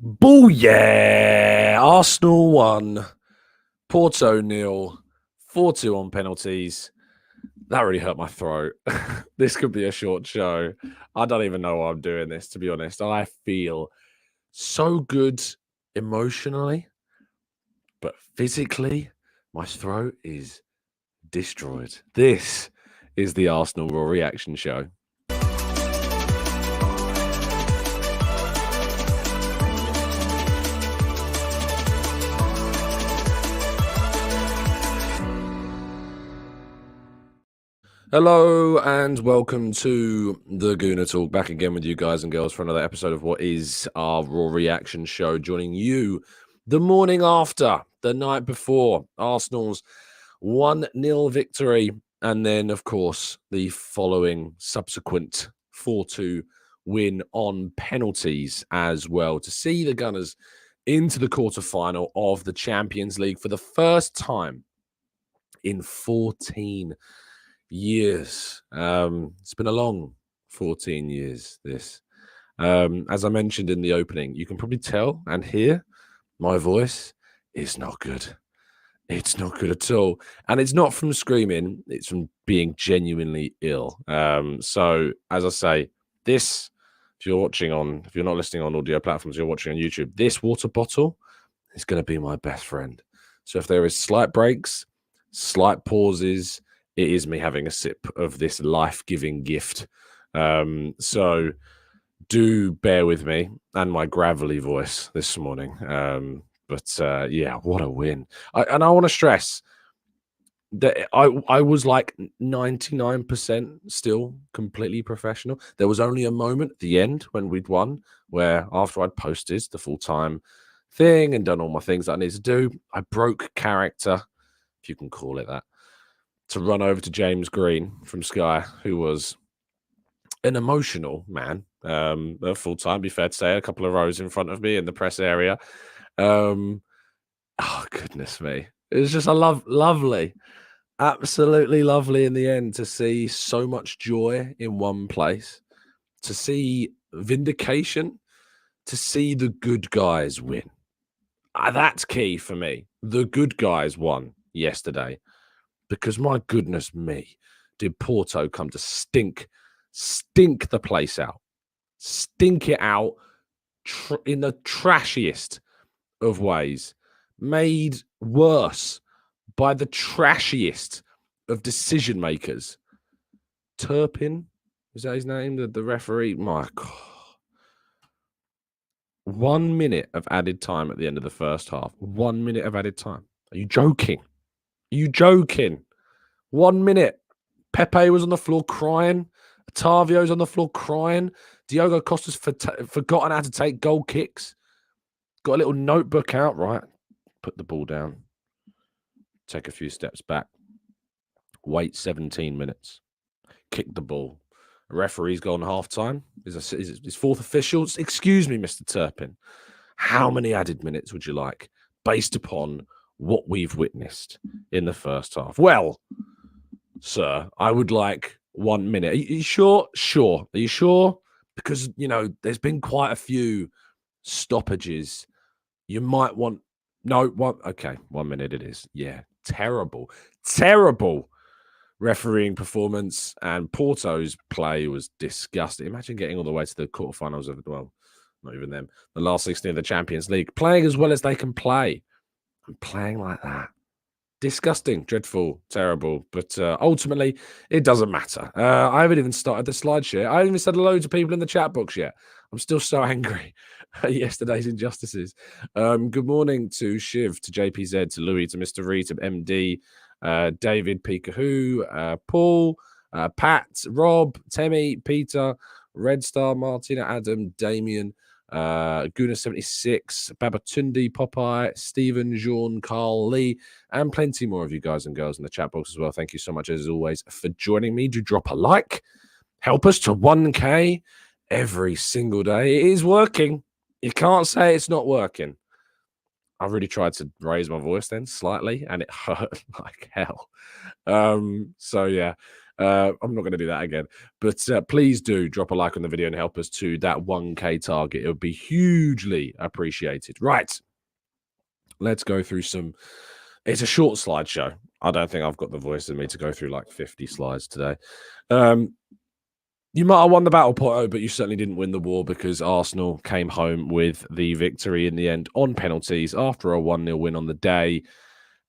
Booyah! Arsenal won. Porto 0. 4-2 on penalties. That really hurt my throat. This could be a short show. I don't even know why I'm doing this, to be honest. I feel so good emotionally, but physically, my throat is destroyed. This is the Arsenal Raw Reaction Show. Hello and welcome to the Gooner Talk. Back again with you guys and girls for another episode of what is our Raw Reaction Show. Joining you the morning after, the night before Arsenal's 1-0 victory. And then, of course, the following subsequent 4-2 win on penalties as well. To see the Gunners into the quarterfinal of the Champions League for the first time in 14 years. It's been a long 14 years, this. As I mentioned in the opening, you can probably tell and hear my voice is not good. It's not good at all. And it's not from screaming, it's from being genuinely ill. So, as I say, this, if you're not listening on audio platforms, you're watching on YouTube, this water bottle is going to be my best friend. So if there is slight breaks, slight pauses, it is me having a sip of this life-giving gift. So do bear with me and my gravelly voice this morning. Yeah, what a win. I want to stress that I was like 99% still completely professional. There was only a moment at the end when we'd won where after I'd posted the full-time thing and done all my things that I needed to do, I broke character, if you can call it that, to run over to James Green from Sky, who was an emotional man, full time, be fair to say, a couple of rows in front of me in the press area. Oh, goodness me. It was just lovely, absolutely lovely in the end to see so much joy in one place, to see vindication, to see the good guys win. That's key for me. The good guys won yesterday. Because my goodness me, did Porto come to stink the place out, stink it out in the trashiest of ways, made worse by the trashiest of decision makers. Turpin, is that his name? The referee? My God. 1 minute of added time at the end of the first half. 1 minute of added time. Are you joking? Are you joking? 1 minute. Pepe was on the floor crying. Otavio's on the floor crying. Diogo Costa's forgotten how to take goal kicks. Got a little notebook out, right? Put the ball down. Take a few steps back. Wait 17 minutes. Kick the ball. A referee's gone half-time. Is fourth official. Excuse me, Mr. Turpin. How many added minutes would you like based upon what we've witnessed in the first half? Well, sir, I would like 1 minute. Are you sure? Sure. Are you sure? Because, there's been quite a few stoppages. You might want... No, one. Okay, 1 minute it is. Yeah, terrible. Terrible refereeing performance. And Porto's play was disgusting. Imagine getting all the way to the quarterfinals of, well, not even them, the last 16 of the Champions League, playing as well as they can play. And playing like that. Disgusting, dreadful, terrible. But ultimately, it doesn't matter. I haven't even started the slideshare. I haven't even said hello to people in the chat box yet. I'm still so angry at yesterday's injustices. Good morning to Shiv, to JPZ, to Louis, to Mr. Reed, to MD, David, Peekahoo, Paul, Pat, Rob, Temi, Peter, Red Star, Martina, Adam, Damien, Gooner 76, Babatundi, Popeye, Stephen, Jean, Carl, Lee, and plenty more of you guys and girls in the chat box as well. Thank you so much, as always, for joining me. Do drop a like. Help us to 1K every single day. It is working. You can't say it's not working. I really tried to raise my voice then slightly, and it hurt like hell. So, yeah. I'm not going to do that again. But please do drop a like on the video and help us to that 1K target. It would be hugely appreciated. Right. Let's go through some. It's a short slideshow. I don't think I've got the voice in me to go through like 50 slides today. You might have won the battle, Porto, but you certainly didn't win the war because Arsenal came home with the victory in the end on penalties after a 1-0 win on the day.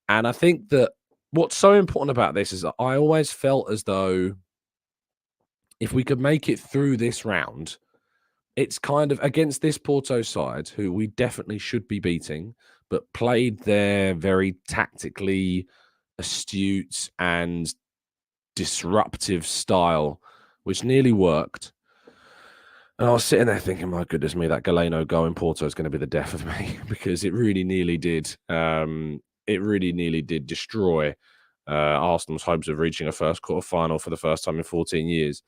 And I think that what's so important about this is that I always felt as though if we could make it through this round, it's kind of against this Porto side, who we definitely should be beating, but played their very tactically astute and disruptive style, which nearly worked. And I was sitting there thinking, my goodness me, that Galeno goal in Porto is going to be the death of me because it really nearly did. It really nearly did destroy Arsenal's hopes of reaching a first quarter final for the first time in 14 years.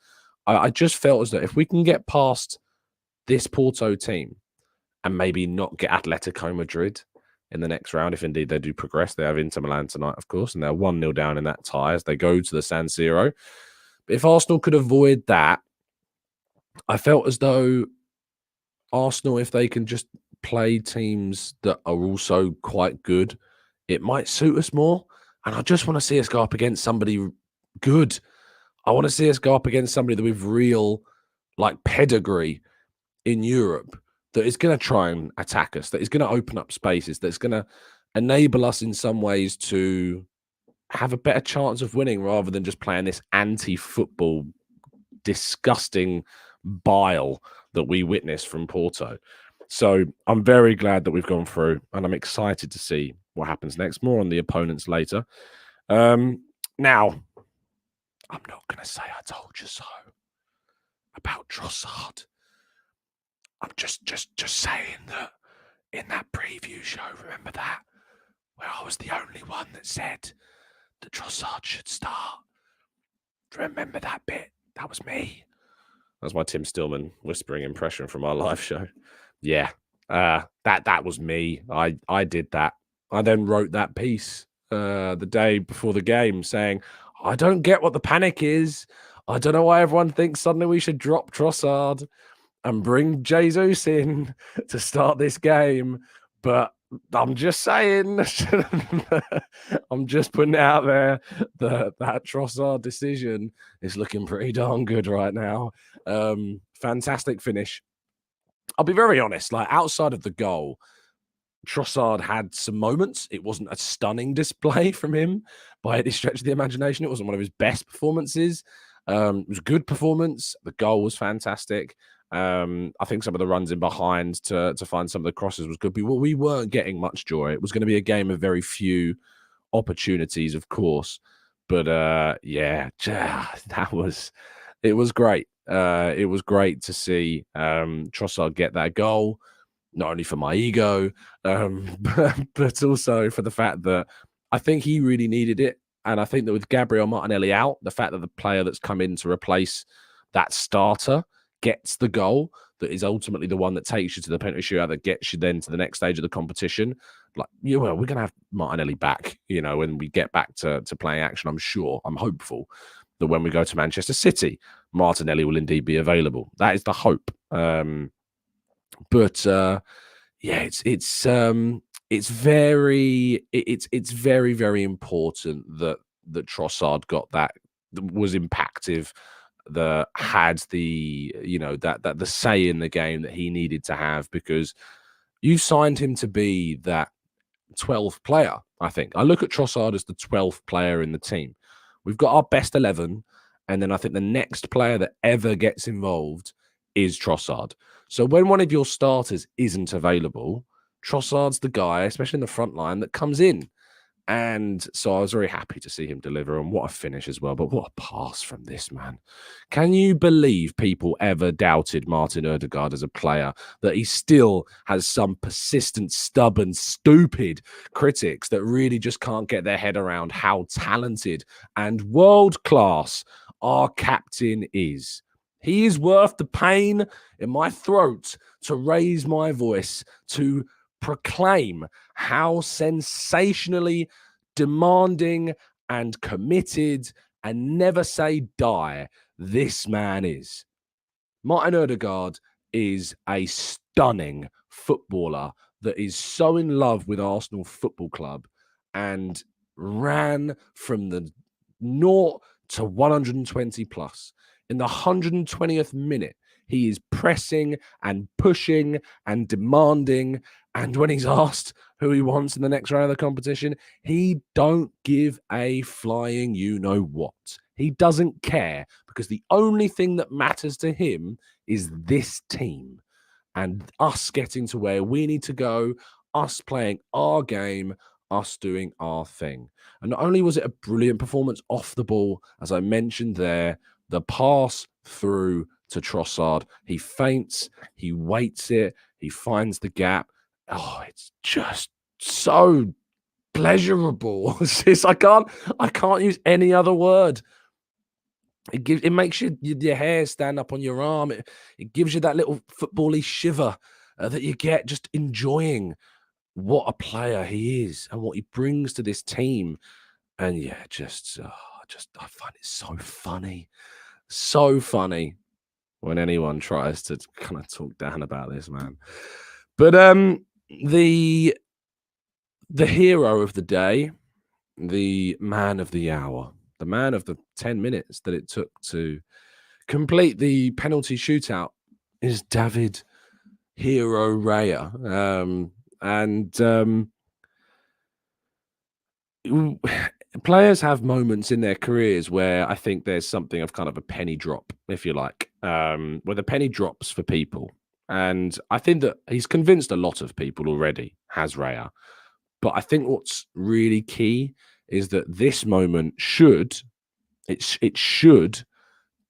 I just felt as though if we can get past this Porto team and maybe not get Atletico Madrid in the next round, if indeed they do progress, they have Inter Milan tonight, of course, and they're 1-0 down in that tie as they go to the San Siro. But if Arsenal could avoid that, I felt as though Arsenal, if they can just play teams that are also quite good, it might suit us more. And I just want to see us go up against somebody good. I want to see us go up against somebody that with real like pedigree in Europe that is going to try and attack us, that is going to open up spaces, that's going to enable us in some ways to have a better chance of winning rather than just playing this anti-football disgusting bile that we witnessed from Porto. So I'm very glad that we've gone through and I'm excited to see what happens next. More on the opponents later. Now, I'm not going to say I told you so about Trossard. I'm just saying that in that preview show, remember that? Where I was the only one that said that Trossard should start. Remember that bit? That was me. That's my Tim Stillman whispering impression from our live show. Yeah, that was me. I did that. I then wrote that piece the day before the game saying, I don't get what the panic is. I don't know why everyone thinks suddenly we should drop Trossard and bring Jesus in to start this game. But I'm just saying, I'm just putting it out there that Trossard decision is looking pretty darn good right now. Fantastic finish. I'll be very honest, like outside of the goal, Trossard had some moments. It wasn't a stunning display from him by any stretch of the imagination. It wasn't one of his best performances. It was a good performance. The goal was fantastic. I think some of the runs in behind to find some of the crosses was good. But we weren't getting much joy. It was going to be a game of very few opportunities, of course. But yeah, it was great. It was great to see Trossard get that goal, not only for my ego, but also for the fact that I think he really needed it. And I think that with Gabriel Martinelli out, the fact that the player that's come in to replace that starter gets the goal that is ultimately the one that takes you to the penalty shootout, that gets you then to the next stage of the competition. Like, we're going to have Martinelli back, when we get back to playing action. I'm sure, I'm hopeful that when we go to Manchester City, Martinelli will indeed be available. That is the hope. But yeah, it's very very important that Trossard got that was impactful, that had the that the say in the game that he needed to have, because you signed him to be that 12th player. I think I look at Trossard as the 12th player in the team. We've got our best 11, and then I think the next player that ever gets involved is Trossard. So when one of your starters isn't available, Trossard's the guy, especially in the front line, that comes in. And so I was very happy to see him deliver, and what a finish as well. But what a pass from this man. Can you believe people ever doubted Martin Odegaard as a player, that he still has some persistent, stubborn, stupid critics that really just can't get their head around how talented and world-class our captain is? He is worth the pain in my throat to raise my voice, to proclaim how sensationally demanding and committed and never say die, this man is. Martin Odegaard is a stunning footballer that is so in love with Arsenal Football Club and ran from the 0 to 120 plus. In the 120th minute, he is pressing and pushing and demanding. And when he's asked who he wants in the next round of the competition, he don't give a flying you-know-what. He doesn't care because the only thing that matters to him is this team and us getting to where we need to go, us playing our game, us doing our thing. And not only was it a brilliant performance off the ball, as I mentioned there, the pass through to Trossard, he feints, he waits it, he finds the gap. Oh, it's just so pleasurable. I can't use any other word. It makes your hair stand up on your arm. It gives you that little football-y shiver that you get just enjoying what a player he is and what he brings to this team. And yeah, I find it so funny when anyone tries to kind of talk down about this man. But the hero of the day, the man of the hour, the man of the 10 minutes that it took to complete the penalty shootout is David Hero Raya. Players have moments in their careers where I think there's something of kind of a penny drop, if you like, where the penny drops for people. And I think that he's convinced a lot of people already, has Raya. But I think what's really key is that this moment should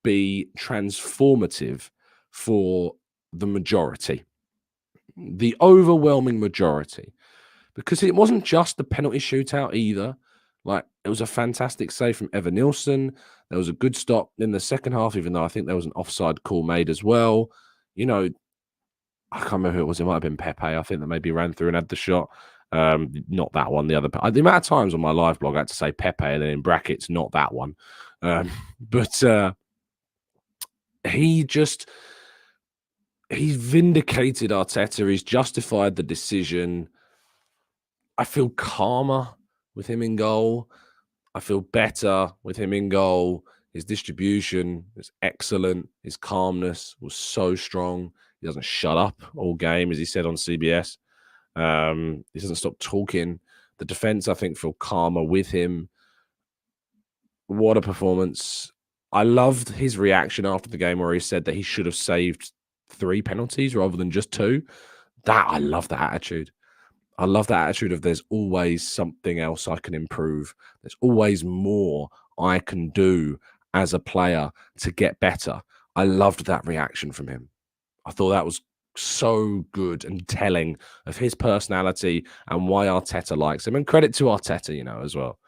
be transformative for the majority, the overwhelming majority, because it wasn't just the penalty shootout either. Like, it was a fantastic save from Evan Nilsson. There was a good stop in the second half, even though I think there was an offside call made as well. You know, I can't remember who it was. It might have been Pepe, I think, that maybe ran through and had the shot. Not that one, the other. The amount of times on my live blog I had to say Pepe and then in brackets, not that one. But he vindicated Arteta. He's justified the decision. I feel calmer with him in goal. I feel better with him in goal. His distribution is excellent. His calmness was so strong. He doesn't shut up all game, as he said on CBS. He doesn't stop talking. The defense, I think, feel calmer with him. What a performance. I loved his reaction after the game where he said that he should have saved 3 penalties rather than just 2. I love that attitude. I love that attitude of there's always something else I can improve. There's always more I can do as a player to get better. I loved that reaction from him. I thought that was so good and telling of his personality and why Arteta likes him. And credit to Arteta, as well,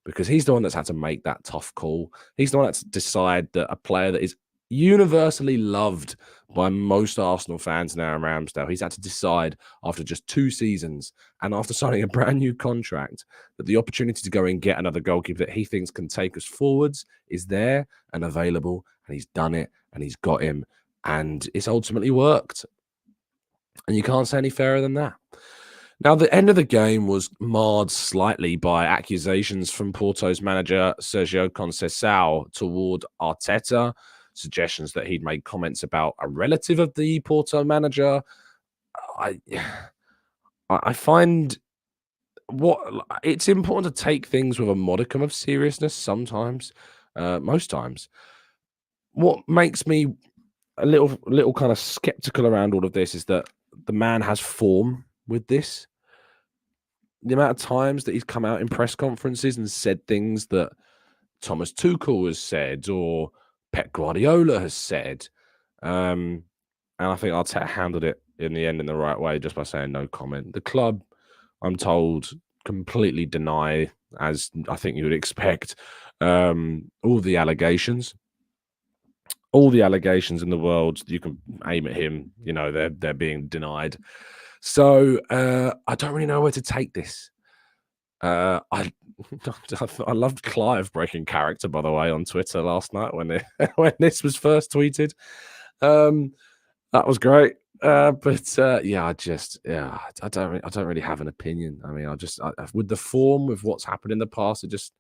because he's the one that's had to make that tough call. He's the one that's decide that a player that is universally loved by most Arsenal fans now in Ramsdale, he's had to decide after just 2 seasons and after signing a brand new contract that the opportunity to go and get another goalkeeper that he thinks can take us forwards is there and available, and he's done it and he's got him, and it's ultimately worked. And you can't say any fairer than that. Now, the end of the game was marred slightly by accusations from Porto's manager, Sergio Conceição, toward Arteta, suggestions that he'd made comments about a relative of the Porto manager. I find it's important to take things with a modicum of seriousness sometimes, most times. What makes me a little kind of skeptical around all of this is that the man has form with this. The amount of times that he's come out in press conferences and said things that Thomas Tuchel has said or Pep Guardiola has said. And I think Arteta handled it in the end in the right way just by saying no comment. The club, I'm told, completely deny, as I think you would expect, all the allegations. All the allegations in the world, you can aim at him, they're being denied. So I don't really know where to take this. I I loved Clive breaking character, by the way, on Twitter last night when when this was first tweeted. That was great. Yeah, I don't really have an opinion. I mean, with the form, with what's happened in the past, it just,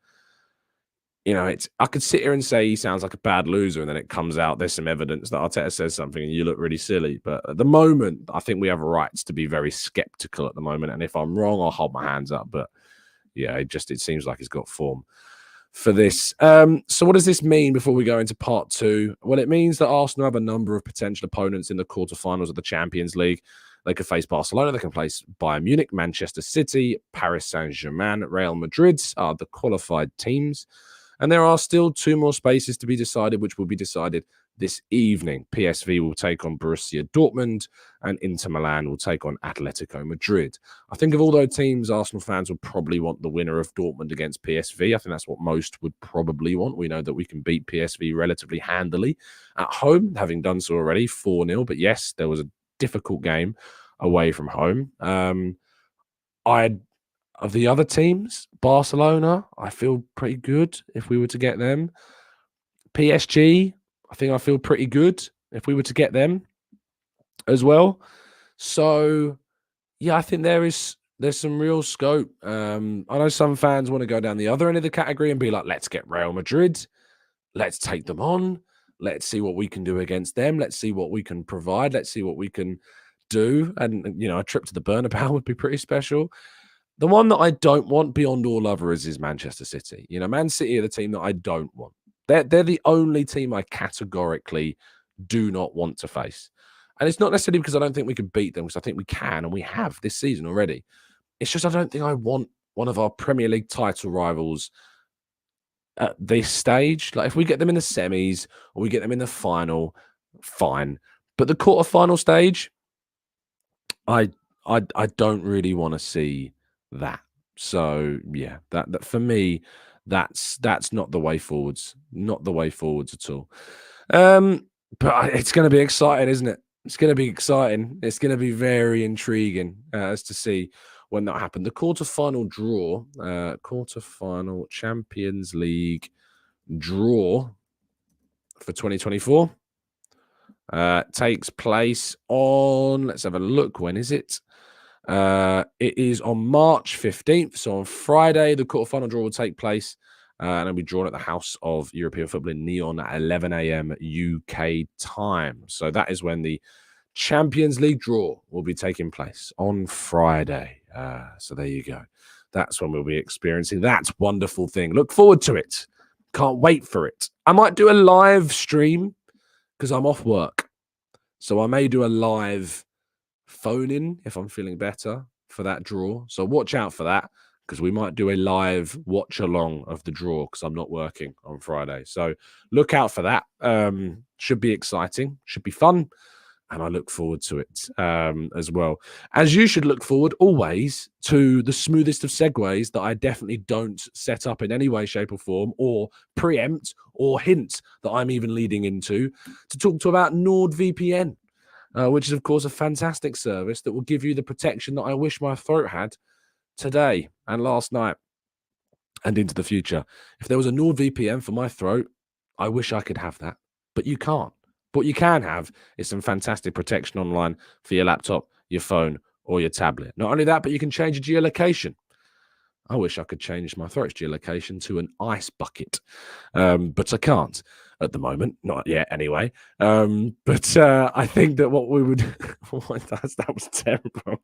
I could sit here and say he sounds like a bad loser, and then it comes out there's some evidence that Arteta says something and you look really silly. But at the moment, I think we have rights to be very skeptical at the moment. And if I'm wrong, I'll hold my hands up. But yeah, it seems like he's got form for this. So what does this mean before we go into part two? Well, it means that Arsenal have a number of potential opponents in the quarterfinals of the Champions League. They could face Barcelona, they can face Bayern Munich, Manchester City, Paris Saint-Germain, Real Madrid are the qualified teams. And there are still 2 more spaces to be decided, which will be decided this evening. PSV will take on Borussia Dortmund and Inter Milan will take on Atletico Madrid. I think of all those teams, Arsenal fans would probably want the winner of Dortmund against PSV. I think that's what most would probably want. We know that we can beat PSV relatively handily at home, having done so already, 4-0. But yes, there was a difficult game away from home. Of the other teams, Barcelona, I feel pretty good if we were to get them. PSG, I think I feel pretty good if we were to get them as well. So, yeah, I think there's some real scope. I know some fans want to go down the other end of the category and be like, let's get Real Madrid. Let's take them on. Let's see what we can do against them. Let's see what we can provide. Let's see what we can do. And, a trip to the Bernabeu would be pretty special. The one that I don't want beyond all others is Manchester City. Man City are the team that I don't want. They're the only team I categorically do not want to face. And it's not necessarily because I don't think we can beat them, because I think we can, and we have this season already. It's just I don't think I want one of our Premier League title rivals at this stage. Like, if we get them in the semis or we get them in the final, fine. But the quarterfinal stage, I don't really want to see that. So yeah, that for me, that's not the way forwards. Not the way forwards at all. But it's going to be exciting, isn't it? It's going to be exciting. It's going to be very intriguing as to see when that happened. The quarterfinal draw, quarterfinal Champions League draw for 2024 takes place on, let's have a look. When is it? It is on March 15th. So on Friday, the quarterfinal draw will take place. And it'll be drawn at the House of European Football in Neon at 11 a.m. UK time. So that is when the Champions League draw will be taking place on Friday. So there you go. That's when we'll be experiencing that wonderful thing. Look forward to it. Can't wait for it. I might do a live stream because I'm off work. So I may do a live phone in if I'm feeling better for that draw. So watch out for that, because we might do a live watch along of the draw because I'm not working on Friday. So look out for that. Should be exciting, should be fun. And I look forward to it as well. As you should look forward always to the smoothest of segues that I definitely don't set up in any way, shape or form, or preempt or hint that I'm even leading into, to talk to about NordVPN, which is, of course, a fantastic service that will give you the protection that I wish my throat had today and last night and into the future. If there was a NordVPN for my throat, I wish I could have that, but you can't. What you can have is some fantastic protection online for your laptop, your phone, or your tablet. Not only that, but you can change your geolocation. I wish I could change my throat's geolocation to an ice bucket, but I can't at the moment. Not yet, anyway. But I think that what we would... that was terrible.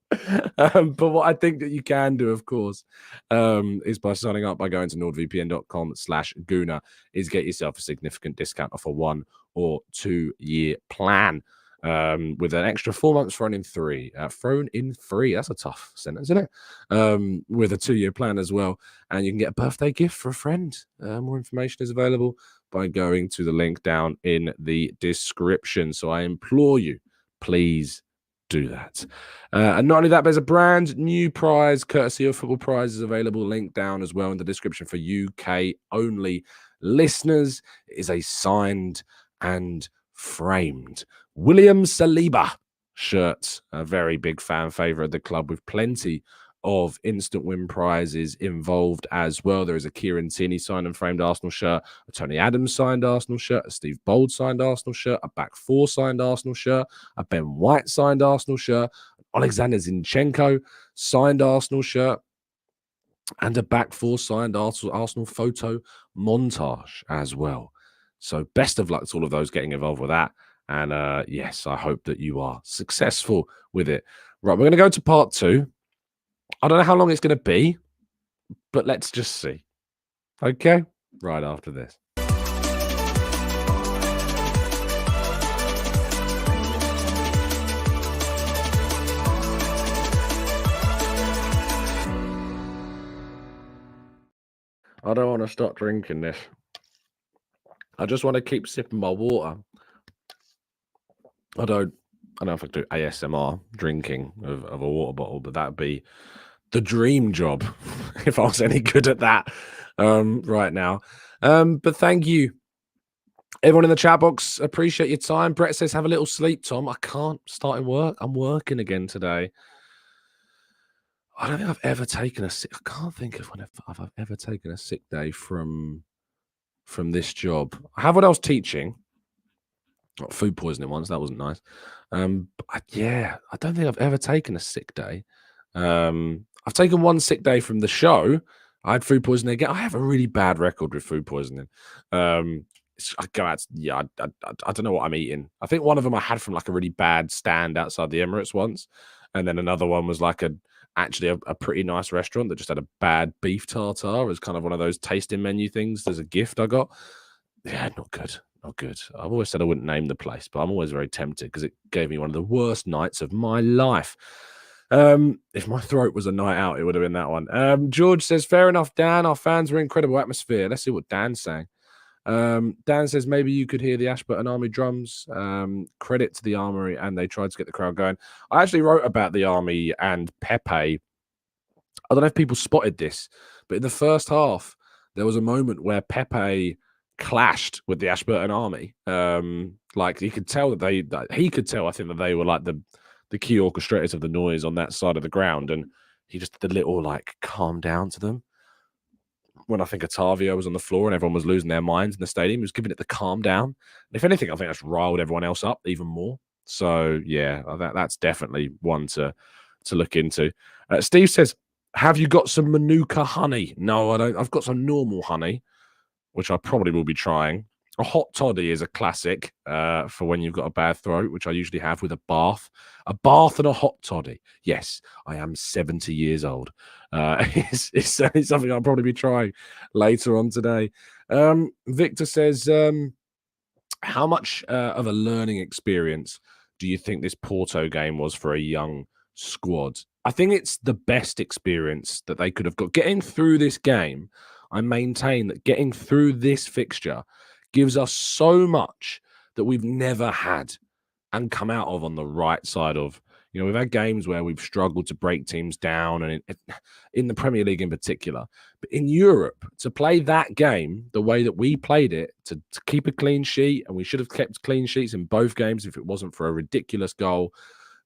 But what I think that you can do, of course, is by signing up by going to nordvpn.com/Gooner, is get yourself a significant discount off a 1 or 2 year plan. With an extra 4 months thrown in free. That's a tough sentence, isn't it? With a 2 year plan as well. And you can get a birthday gift for a friend. More information is available by going to the link down in the description. So I implore you, please do that. And not only that, there's a brand new prize courtesy of Football Prizes available. Link down as well in the description for UK only listeners. It is a signed and framed William Saliba shirt, a very big fan favorite of the club, with plenty of instant win prizes involved as well. There is a Kieran Tierney signed and framed Arsenal shirt, a Tony Adams signed Arsenal shirt, a Steve Bold signed Arsenal shirt, a back four signed Arsenal shirt, a Ben White signed Arsenal shirt, Alexander Zinchenko signed Arsenal shirt, and a back four signed Arsenal photo montage as well. So best of luck to all of those getting involved with that. And yes, I hope that you are successful with it. Right, we're going to go to part 2. I don't know how long it's going to be, but let's just see. Okay? Right after this. I don't want to stop drinking this. I just want to keep sipping my water. I don't know if I do ASMR drinking of a water bottle, but that'd be the dream job if I was any good at that right now. But thank you, everyone in the chat box. Appreciate your time. Brett says, have a little sleep, Tom. I can't start in work. I'm working again today. I don't think I've ever taken a sick. I can't think of when I've ever taken a sick day from this job. I have when I was teaching. Got food poisoning once. That wasn't nice. Yeah, I don't think I've ever taken a sick day. I've taken one sick day from the show. I had food poisoning again. I have a really bad record with food poisoning. I go out. Yeah, I don't know what I'm eating. I think one of them I had from like a really bad stand outside the Emirates once, and then another one was like actually a pretty nice restaurant that just had a bad beef tartare. It was kind of one of those tasting menu things. There's a gift I got. Yeah, not good. Not good. I've always said I wouldn't name the place, but I'm always very tempted because it gave me one of the worst nights of my life. If my throat was a night out, it would have been that one. George says, fair enough, Dan. Our fans were incredible atmosphere. Let's see what Dan's saying. Dan says, maybe you could hear the Ashburton Army drums. Credit to the Armory, and they tried to get the crowd going. I actually wrote about the Army and Pepe. I don't know if people spotted this, but in the first half, there was a moment where Pepe clashed with the Ashburton Army. Like you could tell that he could tell, I think, that they were like the key orchestrators of the noise on that side of the ground, and he just did a little like calm down to them. When I think Otavio was on the floor and everyone was losing their minds in the stadium, he was giving it the calm down. And if anything, I think that's riled everyone else up even more. So yeah, that's definitely one to look into. Steve says, have you got some Manuka honey? No, I don't. I've got some normal honey, which I probably will be trying. A hot toddy is a classic for when you've got a bad throat, which I usually have with a bath. A bath and a hot toddy. Yes, I am 70 years old. It's something I'll probably be trying later on today. Victor says, how much of a learning experience do you think this Porto game was for a young squad? I think it's the best experience that they could have got. Getting through this game, I maintain that getting through this fixture gives us so much that we've never had and come out of on the right side of. You know, we've had games where we've struggled to break teams down, and in the Premier League in particular. But in Europe, to play that game the way that we played it, to keep a clean sheet, and we should have kept clean sheets in both games if it wasn't for a ridiculous goal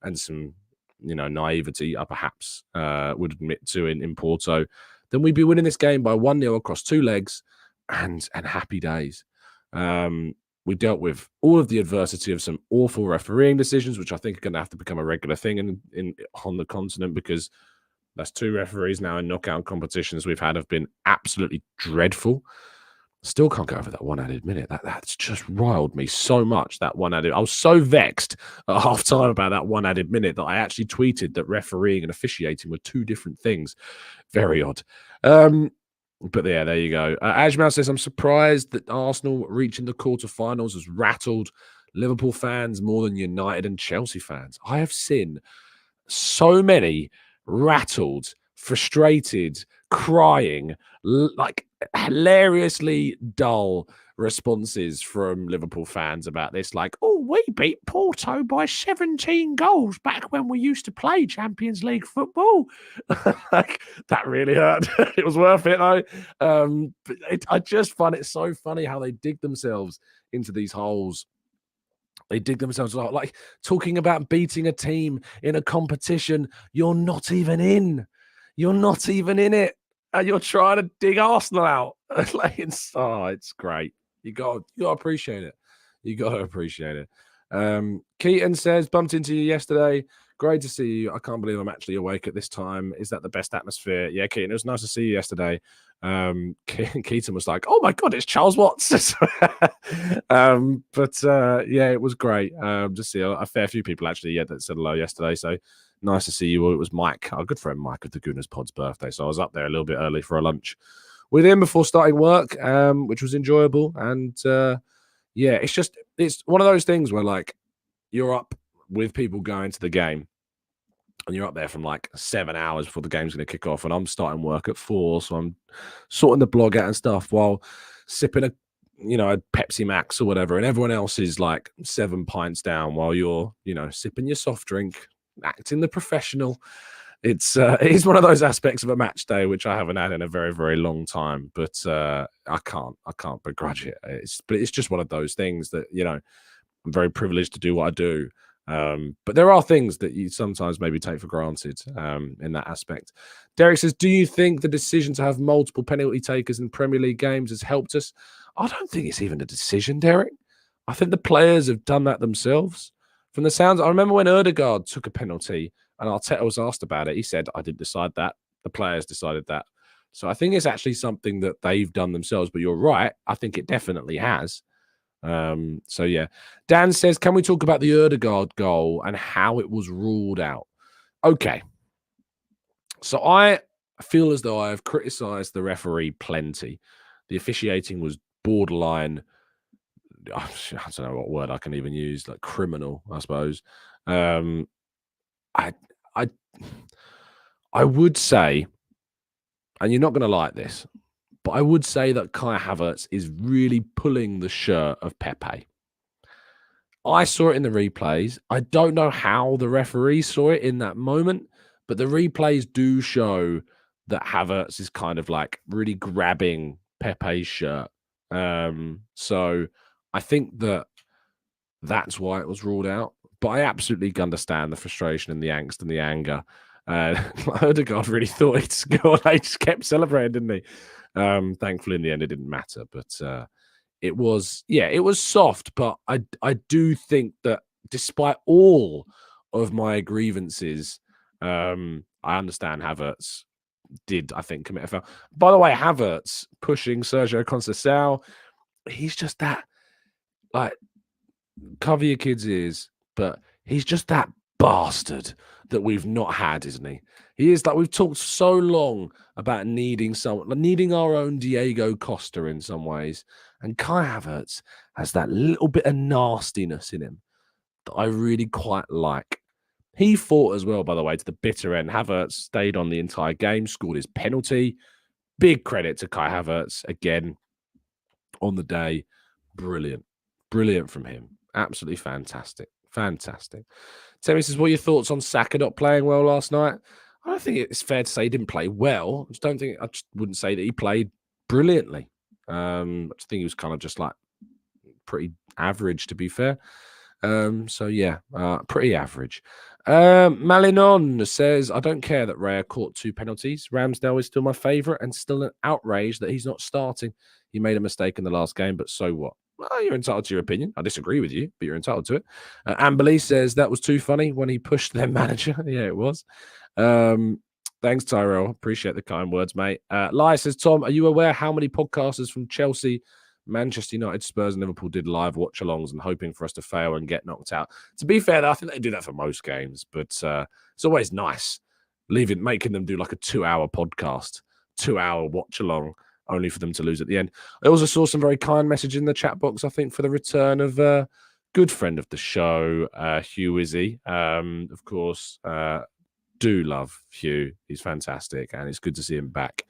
and some, naivety I perhaps would admit to in Porto, then we'd be winning this game by 1-0 across 2 legs and happy days. We dealt with all of the adversity of some awful refereeing decisions, which I think are going to have to become a regular thing on the continent, because that's 2 referees now in knockout competitions we've had have been absolutely dreadful. Still can't get over that 1 added minute. That's just riled me so much, that 1 added. I was so vexed at half time about that 1 added minute that I actually tweeted that refereeing and officiating were 2 different things. Very odd. But yeah, there you go. Ajmal says, I'm surprised that Arsenal reaching the quarterfinals has rattled Liverpool fans more than United and Chelsea fans. I have seen so many rattled, frustrated, crying, like hilariously dull responses from Liverpool fans about this. Like, oh, we beat Porto by 17 goals back when we used to play Champions League football. Like, that really hurt. It was worth it, though. But I just find it so funny how they dig themselves into these holes. They dig themselves out, like talking about beating a team in a competition you're not even in. You're not even in it, and you're trying to dig Arsenal out. It's great. You got to appreciate it. You got to appreciate it. Keaton says, bumped into you yesterday. Great to see you. I can't believe I'm actually awake at this time. Is that the best atmosphere? Yeah, Keaton, it was nice to see you yesterday. Keaton was like, oh my God, it's Charles Watts. Yeah, it was great. Just see a fair few people actually that said hello yesterday. So nice to see you all. It was Mike, our good friend Mike of the Gooners Pod's birthday. So I was up there a little bit early for a lunch with him before starting work, which was enjoyable. And yeah, it's one of those things where like you're up with people going to the game and you're up there from like 7 hours before the game's going to kick off. And I'm starting work at 4. So I'm sorting the blog out and stuff while sipping a Pepsi Max or whatever. And everyone else is like 7 pints down while you're, sipping your soft drink, acting the professional. It is one of those aspects of a match day which I haven't had in a very, very long time. But I can't begrudge it. It's just one of those things that I'm very privileged to do what I do. But there are things that you sometimes maybe take for granted in that aspect. Derek says, do you think the decision to have multiple penalty takers in Premier League games has helped us? I don't think it's even a decision, Derek. I think the players have done that themselves. From the sounds, I remember when Odegaard took a penalty and Arteta was asked about it. He said, I didn't decide that. The players decided that. So I think it's actually something that they've done themselves. But you're right. I think it definitely has. So yeah, Dan says, can we talk about the Odegaard goal and how it was ruled out? Okay, so I feel as though I have criticized the referee plenty. The officiating was borderline, I don't know what word I can even use, like criminal, I suppose. I would say, and you're not going to like this, but I would say that Kai Havertz is really pulling the shirt of Pepe. I saw it in the replays. I don't know how the referee saw it in that moment, but the replays do show that Havertz is kind of like really grabbing Pepe's shirt. So I think that's why it was ruled out. But I absolutely understand the frustration and the angst and the anger. Odegaard really thought he'd score. They just kept celebrating, didn't he? Thankfully, in the end, it didn't matter. But it was soft. But I do think that despite all of my grievances, I understand Havertz did, I think, commit a foul. By the way, Havertz pushing Sergio Conceição, he's just that, like, cover your kids' ears, but he's just that bastard that we've not had, isn't he? He is like, we've talked so long about needing our own Diego Costa in some ways. And Kai Havertz has that little bit of nastiness in him that I really quite like. He fought as well, by the way, to the bitter end. Havertz stayed on the entire game, scored his penalty. Big credit to Kai Havertz again on the day. Brilliant. Brilliant from him. Absolutely fantastic. Fantastic. Terry says, what are your thoughts on Saka not playing well last night? I don't think it's fair to say he didn't play well. I just wouldn't say that he played brilliantly. I just think he was kind of just like pretty average, to be fair. So yeah, pretty average. Malinon says, I don't care that Raya caught 2 penalties. Ramsdale is still my favourite and still an outrage that he's not starting. He made a mistake in the last game, but so what? Well, you're entitled to your opinion. I disagree with you, but you're entitled to it. Amberley says that was too funny when he pushed their manager. Yeah, it was. Thanks, Tyrell. Appreciate the kind words, mate. Lai says, Tom, are you aware how many podcasters from Chelsea, Manchester United, Spurs, and Liverpool did live watch-alongs and hoping for us to fail and get knocked out? To be fair, I think they do that for most games, but it's always nice making them do like a 2-hour podcast, 2-hour watch-along, only for them to lose at the end. I also saw some very kind message in the chat box, I think, for the return of a good friend of the show, Hugh Izzy. Of course, do love Hugh. He's fantastic, and it's good to see him back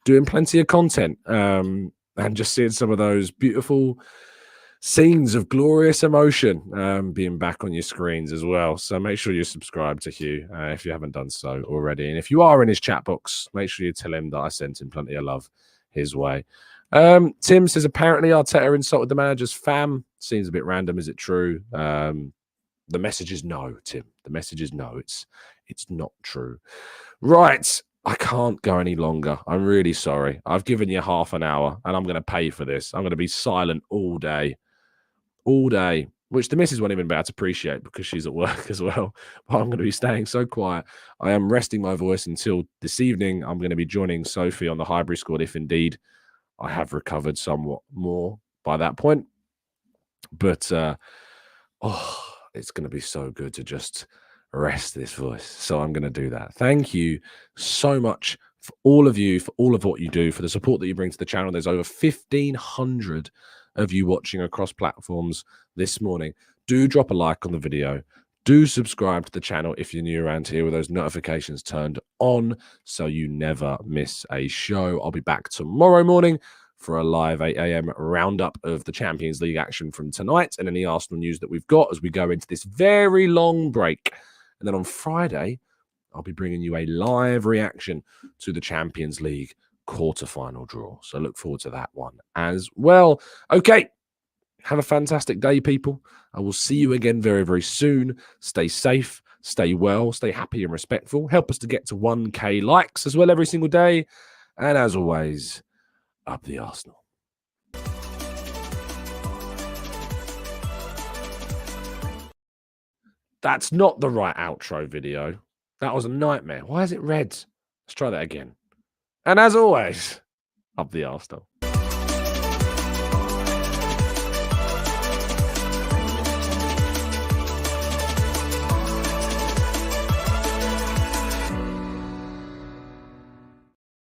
doing plenty of content and just seeing some of those beautiful scenes of glorious emotion being back on your screens as well. So make sure you subscribe to Hugh if you haven't done so already. And if you are in his chat box, make sure you tell him that I sent him plenty of love his way. Tim says, apparently Arteta insulted the manager's fam. Seems a bit random. Is it true? The message is no, Tim. The message is no. It's not true. Right. I can't go any longer. I'm really sorry. I've given you half an hour and I'm going to pay for this. I'm going to be silent all day, which the missus won't even be able to appreciate because she's at work as well. But I'm going to be staying so quiet. I am resting my voice until this evening. I'm going to be joining Sophie on the Highbury squad if indeed I have recovered somewhat more by that point. But oh, it's going to be so good to just rest this voice. So I'm going to do that. Thank you so much for all of you, for all of what you do, for the support that you bring to the channel. There's over 1,500 of you watching across platforms this morning. Do drop a like on the video. Do subscribe to the channel if you're new around here with those notifications turned on so you never miss a show. I'll be back tomorrow morning for a live 8 a.m. roundup of the Champions League action from tonight and any Arsenal news that we've got as we go into this very long break. And then on Friday, I'll be bringing you a live reaction to the Champions League quarterfinal draw. So look forward to that one as well. Okay, have a fantastic day, people. I will see you again very, very soon. Stay safe, stay well, stay happy and respectful. Help us to get to 1K likes as well every single day. And as always, up the Arsenal. That's not the right outro video. That was a nightmare. Why is it red? Let's try that again. And as always, up the Arsenal.